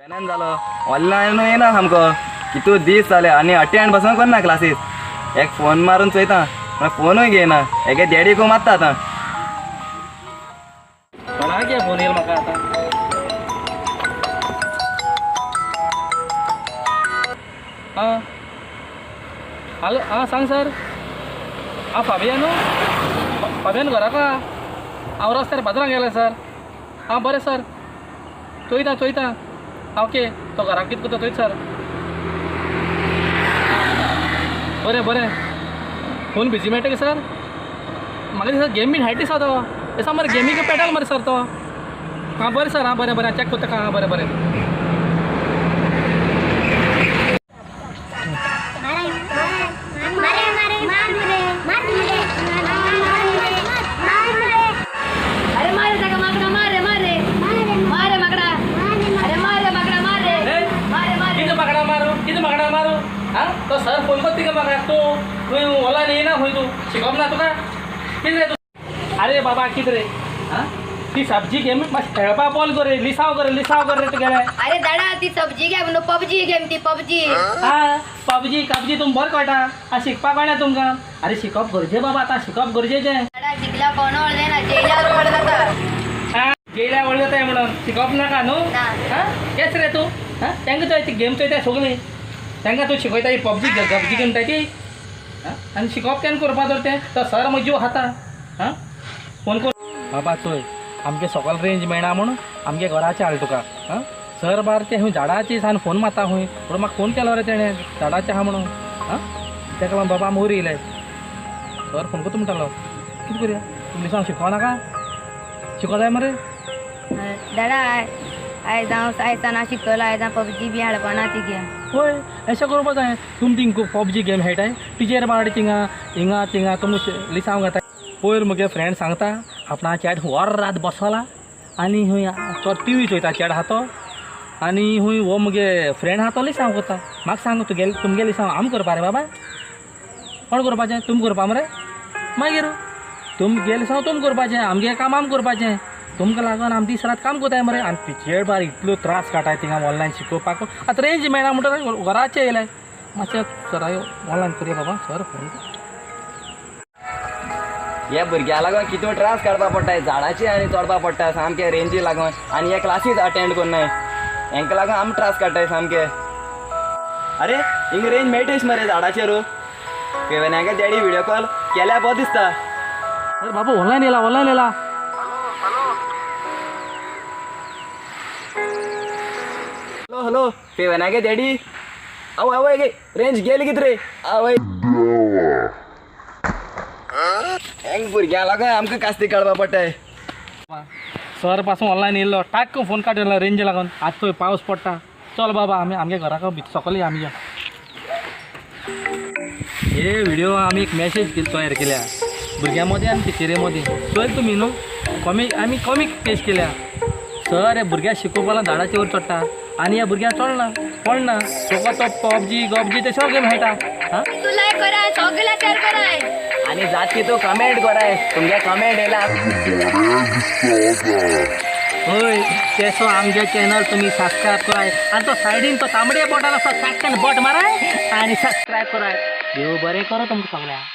फायनान जालो ऑनलायन येना सामको कितू दीस जाले आनी अटेंड बसून करना क्लासीस एक फोन मारून चोयता फोनूय घेयना एके डॅडीकू मारता आतां कोणा घे फोन येयल म्हाका आतां हां हॅलो हां सांग सर हां फाबिया न्हू फाबियान घरा का हांव रस्त्यार बाजाराक गेले सर हां बरें सर चोयता ओके तो घराक कितें करता चोयता सर बरें फोन बिजी मेळटा गे सर म्हाका दिसता गेम बीन हायट दिसा तो दिसा मरे गेमीक पेटल मरे सर तो हां बरें सर हां बरें चॅक करता हां बरें किती मागणा मारू हां तो सर फोन करते का म्हाका तूं ओला येना खंय तूं शिकोवप ना तुका कितें रे तूं आरे बाबा कितें रे हां ती सब्जी गेम मातशी खेळपा बॉल कर रे लिसाव कर रे तुगेले अरे दादा ती सब्जी गेम न्हू पबजी गेम ती पबजी हां पबजी तुमकां बरें कळटा आं शिकपाक कळना तुमकां अरे शिकप गरजे बाबा आतां शिकप गरजेचें दादा शिकल्या कोण वळले ना जेल्यावर वळ जाता हां जेयल्या वळ जाताय म्हणून शिकप नाका न्हू ना हां केस रे तूं हां तांकां चोय ती गेम चोयताय सगळीं तांकां तूं शिकयता ही पबजी गेम ती आनी शिकप केन्ना करपा तर तें तो सर म्हजो जीव खाता हां फोन कर बाबा चोय आमगे सकाळ रेंज मेळना म्हणून आमगे घराचे हाल तुका हां सर बार ते हूंय झाडाची सान फोन मारता हूंय म्हणून म्हाका फोन केलो रे तेणें झाडाचे आहा म्हणून हां ताका लागून बाबा मोर येयले सर फोन करता म्हणटालो कितें करुया तुमी सांग शिकोवं नाका शिको जाय मरे दादा आयज हांव आयसान शिकतलो आयज हांव पबजी बी हाडपा ना ती गेम होय अशें करपा जाय तुमी थिंग पबजी गेम खेळटाय टिचर बाड थिंगा तुमी लिसांव घेता पयर मुगे फ्रेंड सांगता आपणा चॅट वर रात बसला आनी हूंय तो टी चोयता चॅट आहा तो आनी हूंय हो मुगे फ्रेंड आहा तो लिसांव करता म्हाका सांग तुमगे लिसांव आम करपा रे बाबा कोण करपाचें तुमी करपा मरे मागीर तुमगे लिसांव तुमी करपाचें आमगे काम आम करपाचें तुमकां लागून आमी दीस रात काम कोताय मरे आनी पिचेड बार इतलो त्रास काटाय थिंगा ऑनलायन शिकोवपाक आतां रेंज मेळना म्हणटा घराचे येयलाय मातशें सर ऑनलायन करया बाबा सर फोन हे भुरग्यां लागून कितू त्रास काडपा पडटाय झाडाची आनी चोडपा पडटा सामके रेंजी लागून आनी हे क्लासीस अटेंड करनाय हेंका लागून आमी त्रास काडटाय सामके अरे हिंग रेंज मेळटीस मरे झाडाचेरू केवनागे डॅडी व्हिडिओ कॉल केल्या बरो दिसता अरे बाबा ऑनलायन येयला हॅलो पेवनागे डॅडी आवय गे रेंज गेली कित रे आवय हेंग भुरग्यां लागून आमकां कास्ती काडपा पडटाय सर पासून ऑनलायन येयल्लो टाक फोन काडला रेंज लागून आज चोय पावस पडटा चल बाबा आमी आमगे घराक सकयल आमी या हे व्हिडिओ आमी एक मॅसेज तयार केल्या भुरग्यां मदीं आनी टिचरे मदीं चोय तुमी न्हू आमी कॉमीक पेश केल्या सर हे भुरग्यां शिकोवपाक झाडाचे वयर चडटा आनी ह्या भुरग्यांक पडना तुका तो पबजी गबजी ते सगळे मेळटा हां तू लायक कराय सगळ्या शेअर कराय आनी जाती तूं कमेंट कराय तुमगे कमेंट येयला होय तेसो आमगे चॅनल तुमी सबस्क्रायब कराय आनी तो सायडीन तो तांबडे बटन आसा ताका बट माराय आनी सबस्क्रायब कराय देव बरें करो तुमकां सगळ्यांक